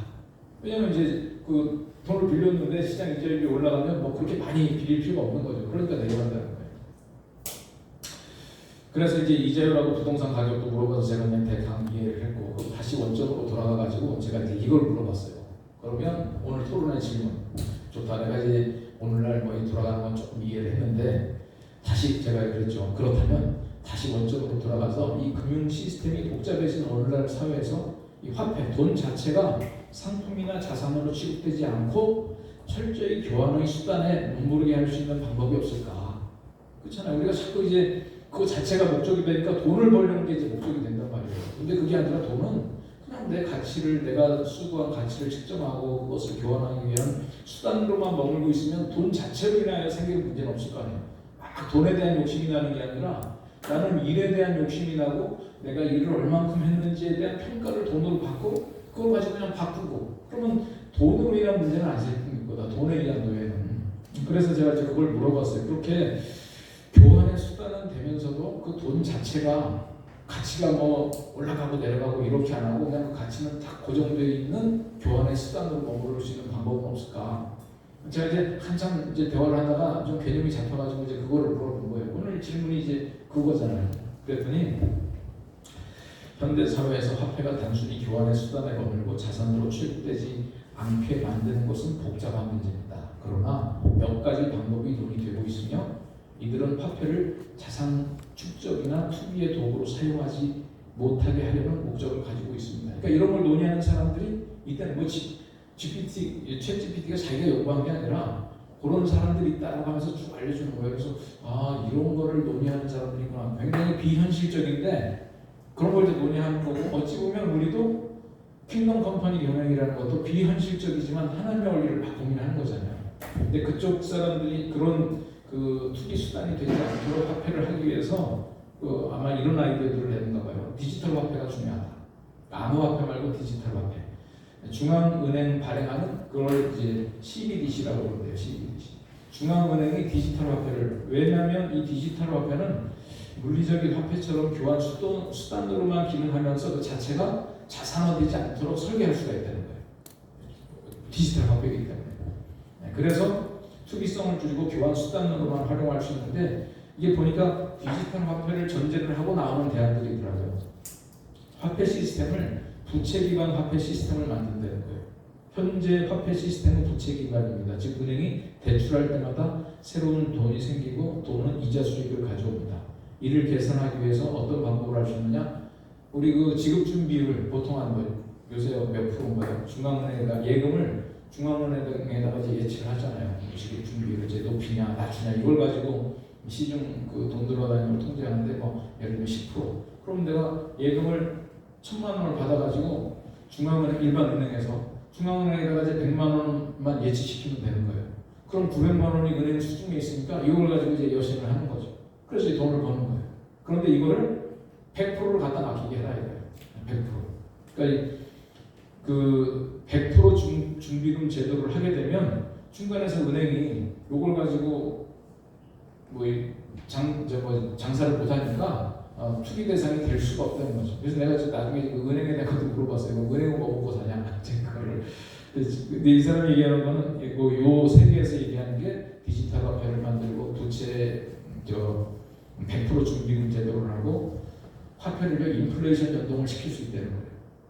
왜냐하면 이제 그 돈을 빌렸는데 시장 이자율이 올라가면 그렇게 많이 빌릴 필요가 없는 거죠. 그러니까 내려간다는 거예요. 그래서 이제 이자율하고 부동산 가격도 물어봐서 제가 그냥 대강 이해를 했고, 다시 원점으로 돌아가가지고 제가 이제 이걸 물어봤어요. 그러면 오늘 토론의 질문 좋다. 내가 이제 오늘날 돌아가는 건 조금 이해를 했는데, 다시 제가 그랬죠. 그렇다면 다시 원점으로 돌아가서 이 금융 시스템이 복잡해진 오늘날 사회에서 이 화폐, 돈 자체가 상품이나 자산으로 취급되지 않고 철저히 교환의 수단에 눈부르게 할 수 있는 방법이 없을까? 그렇잖아요. 우리가 자꾸 이제 그거 자체가 목적이 되니까 돈을 벌려는 게 이제 목적이 된단 말이에요. 근데 그게 아니라 돈은 그냥 내 가치를, 내가 수고한 가치를 측정하고 그것을 교환하기 위한 수단으로만 머물고 있으면 돈 자체로 인하여 생기는 문제는 없을 거 아니에요. 돈에 대한 욕심이 나는 게 아니라 나는 일에 대한 욕심이 나고 내가 일을 얼만큼 했는지에 대한 평가를 돈으로 받고 그걸 가지고 그냥 바꾸고, 그러면 돈으로 인한 문제는 안 생길 거다. 돈에 의한 노예는. 그래서 제가 이제 그걸 물어봤어요. 그렇게 교환의 수단은 되면서도 그 돈 자체가 가치가 올라가고 내려가고 이렇게 안 하고 그냥 그 가치는 딱 고정되어 있는 교환의 수단으로 머무를 수 있는 방법은 없을까? 제가 이제 한참 이제 대화를 하다가 좀 개념이 잡혀가지고 이제 그거를 물어본 거예요. 오늘 질문이 이제 그거잖아요. 그랬더니 현대 사회에서 화폐가 단순히 교환의 수단에 머물고 자산으로 취급되지 않게 만드는 것은 복잡한 문제입니다. 그러나 몇 가지 방법이 논의되고 있으며 이들은 화폐를 자산 축적이나 투기의 도구로 사용하지 못하게 하려는 목적을 가지고 있습니다. 그러니까 이런 걸 논의하는 사람들이 이때는 챗GPT가 자기가 연구한 게 아니라 그런 사람들이 있다고 하면서 쭉 알려주는 거예요. 그래서 이런 거를 논의하는 사람들이구나. 굉장히 비현실적인데 그런 걸 이제 논의하는 거고, 어찌 보면 우리도 킹덤 컴퍼니 경영이라는 것도 비현실적이지만 하나님의 원리를 막 고민하는 거잖아요. 근데 그쪽 사람들이 그런 그 투기 수단이 되지 않도록 화폐를 하기 위해서 아마 이런 아이디어들을 내는가 봐요. 디지털 화폐가 중요하다. 암호화폐 말고 디지털 화폐. 중앙은행 발행하는 그걸 이제 CBDC라고 그러는데요. CBDC. 중앙은행이 디지털 화폐를, 왜냐하면 이 디지털 화폐는 물리적인 화폐처럼 교환 수단으로만 기능하면서 그 자체가 자산화되지 않도록 설계할 수가 있다는 거예요. 디지털 화폐이기 때문에. 그래서 투기성을 줄이고 교환 수단으로만 활용할 수 있는데 이게 보니까 디지털 화폐를 전제를 하고 나오는 대안들이 있더라고요. 화폐 시스템을 부채 기반 화폐 시스템을 만든다는 거예요. 현재 화폐 시스템은 부채 기반입니다. 즉 은행이 대출할 때마다 새로운 돈이 생기고 돈은 이자 수익을 가져옵니다. 이를 개선하기 위해서 어떤 방법을 할 수 있느냐? 우리 그 지급 준비율 보통 한 뭐 요새 몇 프로인가요? 중앙은행에다 예금을 중앙은행에다가 이제 예측을 하잖아요. 지급 준비율을 이제 높이냐 낮추냐 이걸 가지고 시중 그 돈 들어다니는 걸 통제하는데 뭐 예를 들면 10%. 그럼 내가 예금을 1,000만 원을 받아가지고 중앙은행 일반 은행에서 중앙은행에다가 이제 100만 원만 예치시키면 되는 거예요. 그럼 900만 원이 은행 수중에 있으니까 이걸 가지고 이제 여신을 하는 거죠. 그래서 이 돈을 버는 거예요. 그런데 이거를 100%를 갖다 맡기게 해라 이거예요. 100%. 그러니까 그 100% 준비금 제도를 하게 되면 중간에서 은행이 이걸 가지고 뭐 장사를 못하니까 투기 대상이 될 수가 없다는 거죠. 그래서 내가 나중에 그 은행에 내가 물어봤어요. 은행은 뭐 먹고 사냐? 그거를. 근데 이 사람이 얘기하는 거는 요 세계에서 얘기하는 게 디지털 화폐를 만들고 부채 100% 준비금 제도를 하고 화폐를 인플레이션 연동을 시킬 수 있다는 거예요.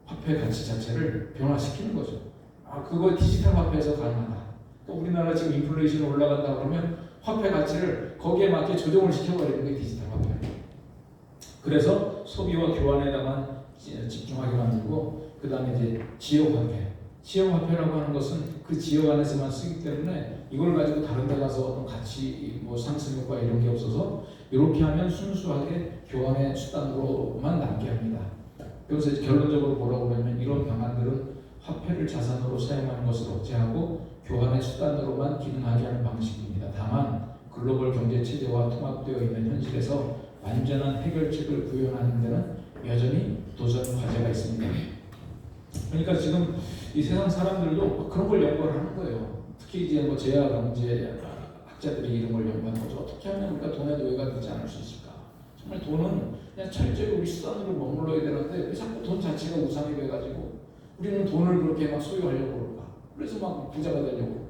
화폐 가치 자체를 변화시키는 거죠. 그거 디지털 화폐에서 가능하다. 또 우리나라 지금 인플레이션이 올라간다 그러면 화폐 가치를 거기에 맞게 조정을 시켜버리는 게 디지털 화폐. 그래서 소비와 교환에다만 집중하게 만들고 그 다음에 이제 지역 화폐. 지역 화폐라고 하는 것은 그 지역 안에서만 쓰기 때문에 이걸 가지고 다른 데 가서 어떤 가치 뭐 상승 효과 이런 게 없어서 이렇게 하면 순수하게 교환의 수단으로만 남게 합니다. 그래서 결론적으로 뭐라고 하면 이런 방안들은 화폐를 자산으로 사용하는 것을 억제하고 교환의 수단으로만 기능하게 하는 방식입니다. 다만 글로벌 경제 체제와 통합되어 있는 현실에서 완전한 해결책을 구현하는 데는 여전히 도전 과제가 있습니다. 그러니까 지금 이 세상 사람들도 그런 걸 연구를 하는 거예요. 특히 이제 뭐 재야 경제 학자들이 이런 걸 연구하는 거죠. 어떻게 하면 우리가 돈의 노예가 되지 않을 수 있을까? 정말 돈은 그냥 철저히 우리 수단으로 머물러야 되는데 왜 자꾸 돈 자체가 우상이 돼가지고 우리는 돈을 그렇게 막 소유하려고 그럴까? 그래서 막 부자가 되려고.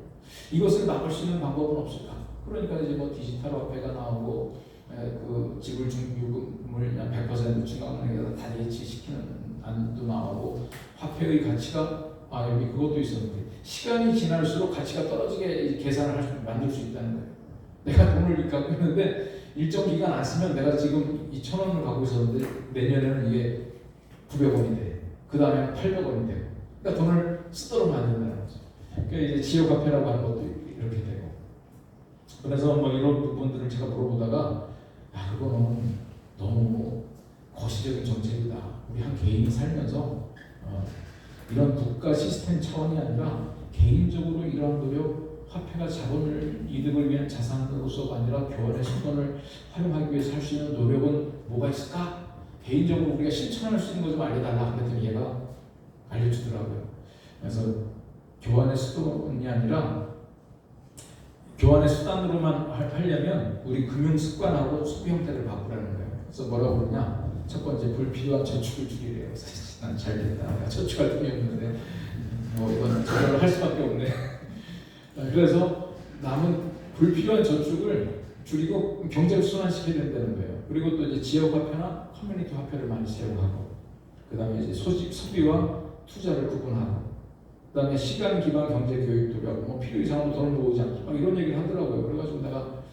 이것을 막을 수 있는 방법은 없을까? 그러니까 이제 뭐 디지털 화폐가 나오고 그 지불 요금을 그냥 100% 중앙은행에다 다 예치시키는 안도 나오고 화폐의 가치가 여기 그것도 있었는데 시간이 지날수록 가치가 떨어지게 계산을 만들 수 있다는 거예요. 내가 돈을 갖고 있는데 일정 기간 안 쓰면 내가 지금 2,000원을 갖고 있었는데 내년에는 이게 900원이 돼. 그 다음에 800원이 되고. 그러니까 돈을 쓰도록 만든다는 거죠. 그러니까 이제 지역 화폐라고 하는 것도 이렇게 되고. 그래서 뭐 이런 부분들을 제가 물어보다가 그거는 너무 거시적인 정책이다. 우리 한 개인이 살면서 이런 국가 시스템 차원이 아니라 개인적으로 이러한 노력, 화폐가 자본을 이득을 위한 자산으로서가 아니라 교환의 수단을 활용하기 위해서 할 수 있는 노력은 뭐가 있을까? 개인적으로 우리가 실천할 수 있는 거 좀 알려달라. 그랬더니 얘가 알려주더라고요. 그래서 교환의 수단이 아니라 교환의 수단으로만 하려면 우리 금융 습관하고 소비 형태를 바꾸라는 거예요. 그래서 뭐라고 그러냐? 첫 번째 불필요한 저축을 줄이래요. 난 잘 됐다. 내가 저축할 돈이 없는데 이건 저걸 할 수밖에 없네. 그래서 남은 불필요한 저축을 줄이고 경제를 순환시켜야 된다는 거예요. 그리고 또 이제 지역 화폐나 커뮤니티 화폐를 많이 사용하고, 그 다음에 이제 소비와 투자를 구분하고, 그 다음에 시간 기반 경제 교육도 하고, 뭐 필요 이상으로 돈을 모으지 않고, 막 이런 얘기를 하더라고요. 그래가지고 내가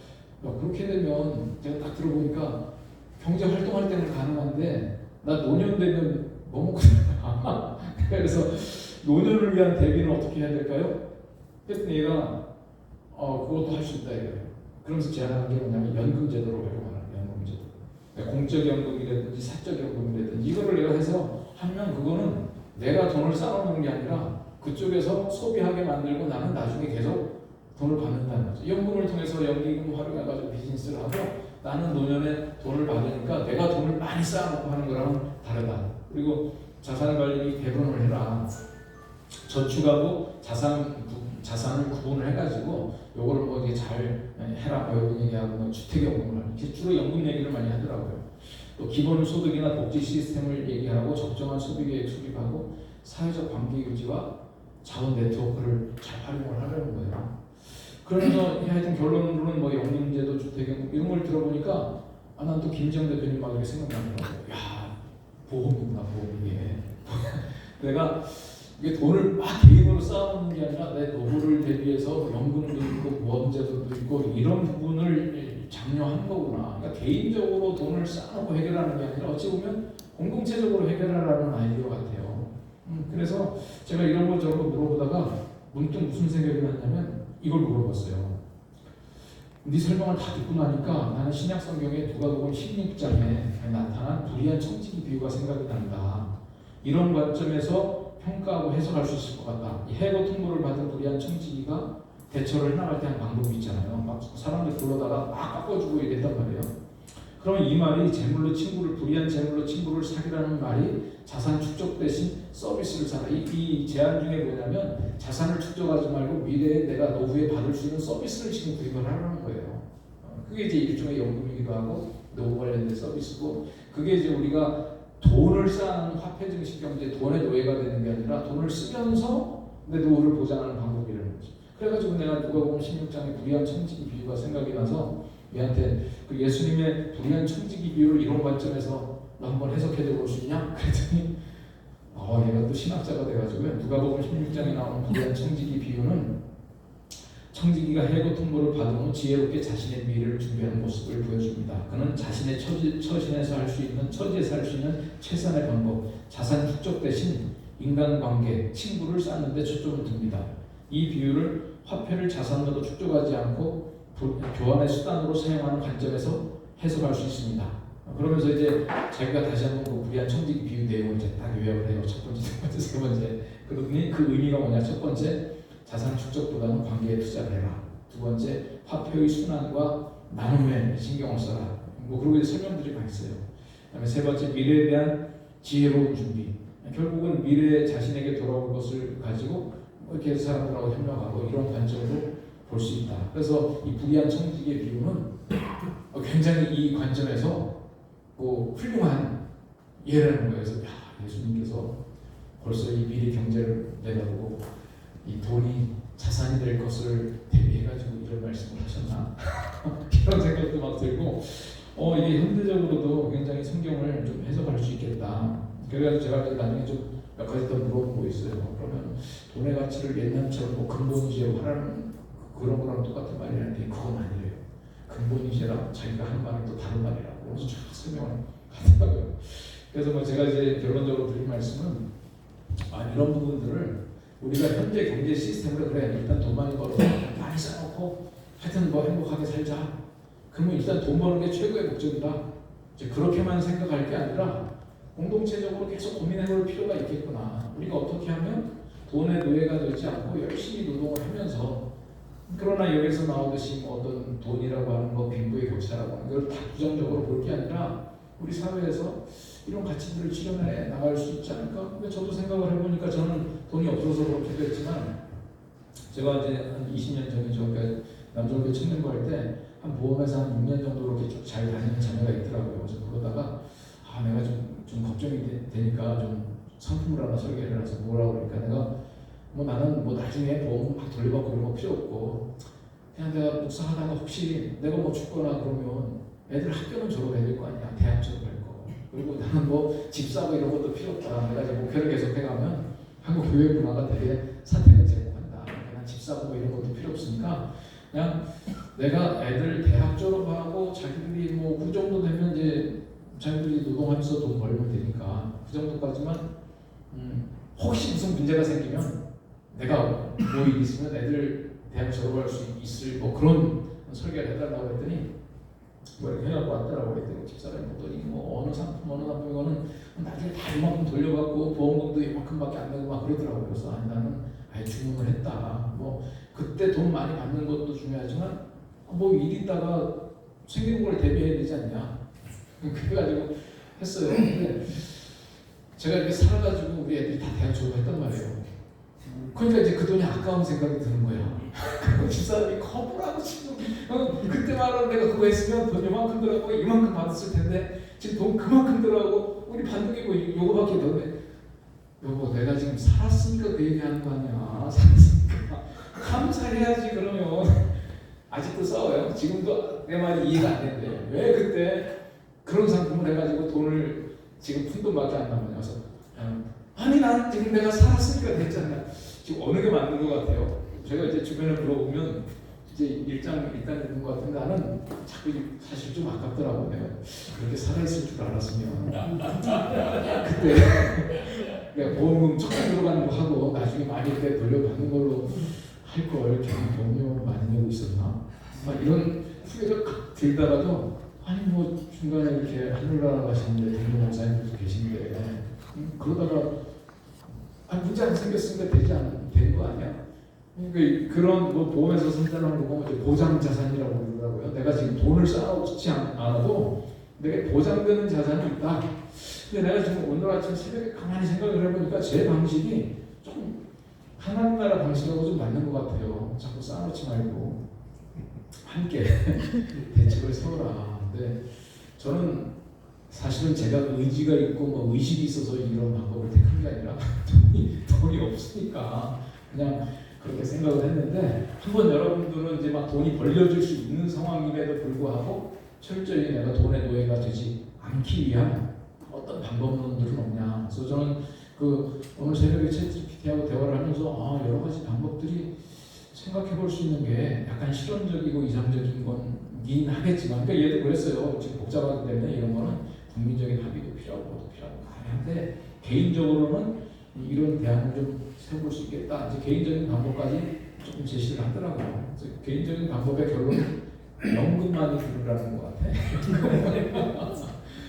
그렇게 되면 제가 딱 들어보니까 경제 활동할 때는 가능한데 나 노년 되면 뭐 먹고 살까? 그래서 노년을 위한 대비는 어떻게 해야 될까요? 그랬더니 얘가 그것도 할 수 있다 이거예요. 그러면서 제안하는 게 뭐냐면 연금제도로 활용하는 연금제도. 그러니까 공적연금이라든지 사적연금이라든지 이거를 내가 해서 하면 그거는 내가 돈을 쌓아놓는 게 아니라 그쪽에서 소비하게 만들고 나는 나중에 계속 돈을 받는다는 거죠. 연금을 통해서 연기금을 활용해가지고 비즈니스를 하고 나는 노년에 돈을 받으니까 내가 돈을 많이 쌓아놓고 하는 거랑은 다르다. 그리고 자산 관리 배분을 해라. 저축하고 자산을 구분을 해가지고 요거를 이게 잘 해라. 뭐 이런 얘기하고 뭐 주택연금을 하는 주로 연금 얘기를 많이 하더라고요. 또 기본소득이나 복지 시스템을 얘기하고 적정한 소비계획 수립하고 사회적 관계 유지와 자원 네트워크를 잘 활용을 하려는 거예요. 그러면서 하여튼 결론으로는 뭐 영민제도 주택연금 이런 걸 들어보니까 난 또 김정 대표님 막 이렇게 생각나더라고요. 야, 보험이구나 보험 이게. 내가 이게 돈을 막 개인으로 쌓아놓는 게 아니라 내 노후를 대비해서 연금도 있고 보험제도도 있고 이런 부분을 장려한 거구나. 그러니까 개인적으로 돈을 쌓아놓고 해결하는 게 아니라 어찌 보면 공동체적으로 해결하라는 아이디어 같아요. 그래서 제가 이런 거 저런 거 물어보다가 문득 무슨 생각이 났냐면 이걸 물어봤어요. 네 설명을 다 듣고 나니까 나는 신약 성경의 누가복음 16장에 나타난 불의한 청지기 비유가 생각이 난다. 이런 관점에서 평가하고 해석할 수 있을 것 같다. 이 해고 통보를 받은 불의한 청지기가 대처를 해나갈 때 한 방법이 있잖아요. 막 사람들 불러다가 막 깎아주고 이랬단 말이에요. 그러면 이 말이 불의한 재물로 친구를 사기라는 말이 자산 축적 대신 서비스를 사라. 이 제안 중에 뭐냐면 자산을 축적하지 말고 미래에 내가 노후에 받을 수 있는 서비스를 지금 구입을 하라는 거예요. 그게 이제 일종의 연금이기도 하고 노후 관련된 서비스고, 그게 이제 우리가 돈을 쌓는 화폐 증식 경제, 돈의 노예가 되는 게 아니라 돈을 쓰면서 내 노후를 보장하는 방법이라는 거죠. 그래가지고 내가 누가복음 16장의 불의한 청지기 비유가 생각이 나서 얘한테 그 예수님의 불의한 청지기 비유를 이런 관점에서 너 한번 해석해 볼 수 있냐? 그랬더니 얘가 또 신학자가 돼가지고요. 누가복음 16장에 나오는 불의한 청지기 비유는 청지기가 해고 통보를 받은 후 지혜롭게 자신의 미래를 준비하는 모습을 보여줍니다. 그는 자신의 처지에서 할 수 있는 최선의 방법, 자산 축적 대신 인간관계, 친구를 쌓는 데 초점을 둡니다. 이 비유를 화폐를 자산으로 축적하지 않고 교환의 수단으로 사용하는 관점에서 해석할 수 있습니다. 그러면서 이제 자기가 다시 한번 그 불의한 청지기 비유 내용을 이제 딱 요약을 해요. 첫 번째, 두 번째, 세 번째. 그러더니 그 의미가 뭐냐? 첫 번째, 자산 축적보다는 관계에 투자를 해라. 두 번째, 화폐의 순환과 나눔에 신경을 써라. 그리고 이제 설명들이 많이 있어요. 그다음에 세 번째, 미래에 대한 지혜로운 준비. 결국은 미래에 자신에게 돌아올 것을 가지고 이렇게 사람들하고 협력하고 이런 관점으로 볼 수 있다. 그래서 이 불의한 청지기의 비유는 굉장히 이 관점에서 훌륭한 예라는 거예요. 그래서 예수님께서 벌써 이 미래 경제를 내다보고 이 돈이 자산이 될 것을 대비해가지고 이런 말씀을 하셨나? 이런 생각도 막 들고 이게 현대적으로도 굉장히 성경을 좀 해석할 수 있겠다. 그래가지고 제가 나중에 좀 몇 가지 더 물어보고 있어요. 그러면 돈의 가치를 옛날처럼 근본이제로 하라는 그런 거랑 똑같은 말이라는데 그건 아니래요. 근본이제랑 자기가 하는 말은 또 다른 말이라고 그래서 쫙 설명을 하더라고요. 그래서 제가 이제 결론적으로 드릴 말씀은 이런 부분들을 우리가 현재 경제 시스템으로 그래 일단 돈 많이 벌어 많이 쌓아놓고 하여튼 행복하게 살자. 그러면 일단 돈 버는 게 최고의 목적이다. 이제 그렇게만 생각할 게 아니라 공동체적으로 계속 고민해볼 필요가 있겠구나. 우리가 어떻게 하면 돈의 노예가 되지 않고 열심히 노동을 하면서, 그러나 여기서 나오듯이 어떤 돈이라고 하는 거, 빈부의 격차라고 하는 걸 다 부정적으로 볼 게 아니라 우리 사회에서 이런 가치들을 실현해 나갈 수 있지 않을까? 근데 저도 생각을 해보니까 저는 돈이 없어서 그렇기도 했지만 제가 이제 한 20년 전에 저 남정교 청년부 할 때 한 보험회사 한 6년 정도 이렇게 쭉 잘 다니는 자녀가 있더라고요. 그래서 그러다가 내가 좀 걱정이 되니까 좀 상품을 하나 설계를 해서 뭐라고 그러니까 내가 나는 나중에 보험 막 돌려받고 이런 거 필요 없고 그냥 내가 목사하다가 혹시 내가 죽거나 그러면 애들 학교는 졸업해야 될 거 아니야. 대학 졸업할 거. 그리고 나는 집 사고 이런 것도 필요 없다. 내가 이제 목표를 계속해가면 한국 교회 문화가 되게 사택을 제공한다. 그냥 집 사고 이런 것도 필요 없으니까 그냥 내가 애들 대학 졸업하고 자기들이 그 정도 되면 이제 자기들이 노동하면서 돈 벌면 되니까 그 정도까지만 혹시 무슨 문제가 생기면 내가 일이 있으면 애들 대학 졸업할 수 있을 그런 설계를 해달라고 했더니 이렇게 해갖고 왔더라고. 그랬더니 집사람이 보더니 어느 상품 이거는 나중에 다 이만큼 돌려받고 보험금도 이만큼밖에 안 내고 막 그러더라고요. 그래서 나는 아예 주문을 했다. 그때 돈 많이 받는 것도 중요하지만 일 있다가 생기는 걸 대비해야 되지 않냐. 그래가지고 했어요. 근데 제가 이렇게 살아가지고 우리 애들이 다 대학 졸업했단 말이에요. 그러니까 이제 그 돈이 아까운 생각이 드는 거야. 집사람이 거부라고 지금 그때 말하는 내가 그거 했으면 돈 이만큼 들어가고 이만큼 받았을 텐데 지금 돈 그만큼 들어가고 우리 반죽이 뭐 요거밖에 더 돼. 여보 내가 지금 살았으니까 그 얘기하는 거 아니야. 살았으니까 감사해야지. 그러면 아직도 싸워요. 지금도 내 말이 이해가 안 되는데 왜 그때 그런 상품을 해가지고 돈을 지금 푼돈밖에 안 남아서 아니 난 지금 내가 살았으니까 됐잖아. 지금 어느 게 맞는 것 같아요. 제가 이제 주변에 물어보면 이제 일단 있는 것 같은데 나는 자꾸 사실 좀 아깝더라고. 내가 그렇게 살아있을 줄 알았으면 그때 내가 보험금 조금 들어가는 거 하고 나중에 많이 때 돌려받는 걸로 할 걸 경력 많이 내고 있었나? 막 이런 후회가 들다가도 아니 뭐 중간에 이렇게 하늘나라 가시는데 대표 목사님들도 계신데 그러다가 문제 안 생겼으니까 되는 거 아니야? 그러니까 그런 뭐 보험에서 선택하는 거 보면 보장 자산이라고 그러더라고요. 내가 지금 돈을 쌓아오지 않아도 내가 보장되는 자산이 있다. 근데 내가 지금 오늘 아침 새벽에 가만히 생각을 해보니까 제 방식이 좀 하나님 나라 방식하고 좀 맞는 것 같아요. 자꾸 쌓아놓지 말고 함께 대책을 세워라. 근데 저는 사실은 제가 의지가 있고 뭐 의식이 있어서 이런 방법을 택한 게 아니라 돈이 없으니까 그냥 그렇게 생각을 했는데 한번 여러분들은 이제 막 돈이 벌려질 수 있는 상황임에도 불구하고 철저히 내가 돈의 노예가 되지 않기 위한 어떤 방법론들은 없냐. 그래서 저는 오늘 새벽에 챗GPT하고 대화를 하면서 여러 가지 방법들이 생각해 볼 수 있는 게 약간 실험적이고 이상적인 건긴 하겠지만, 그러니까 얘도 그랬어요. 지금 복잡하기 때문에 이런 거는 국민적인 합의도 필요하고 뭐도 필요하고 한데 개인적으로는 이런 대안을 좀 세워볼 수 있겠다. 이제 개인적인 방법까지 조금 제시를 하더라고요. 그래서 개인적인 방법의 결론은 연금만이 들으라는 것 같아.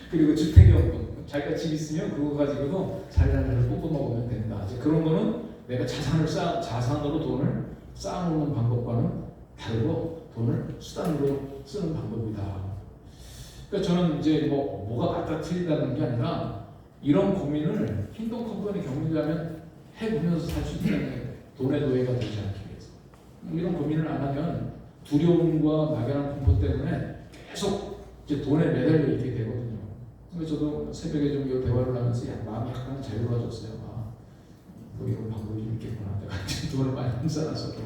그리고 주택연금. 자기가 집 있으면 그거 가지고도 자리를 뽑아 먹으면 된다. 이제 그런 거는 내가 자산으로 돈을 쌓아놓는 방법과는 다르고 돈을 수단으로 쓰는 방법이다. 그러니까 저는 이제 뭐가 맞다 틀리다는 게 아니라 이런 고민을 킹덤 컴퍼니 경영자면 해보면서 살 수 있다는 돈의 노예가 되지 않기 위해서. 이런 고민을 안 하면 두려움과 막연한 공포 때문에 계속 이제 돈에 매달려 있게 되거든요. 그래서 저도 새벽에 좀 이 대화를 하면서 마음이 약간 자유로워졌어요. 뭐 이런 방법이 있겠구나. 내가 돈을 많이 쌓아서도.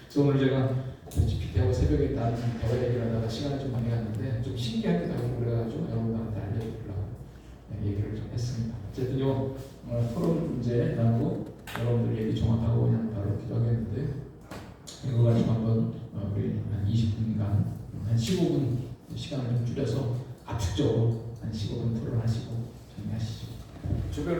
그래서 오늘 제가 GPT하고 새벽에 다른 대화 얘기를 하다가 시간이 좀 많이 갔는데 좀 신기하기도 하고 그래가지고 여러분들한테 알려드리려고 얘기를 좀 했습니다. 어쨌든 요 토론 문제 나누고 여러분들 얘기 종합하고 그냥 바로 기도하겠는데 이거 가지고 한번 우리 한 20분간 한 15분 시간을 좀 줄여서 압축적으로 한 15분 토론하시고 정리하시죠. 주별로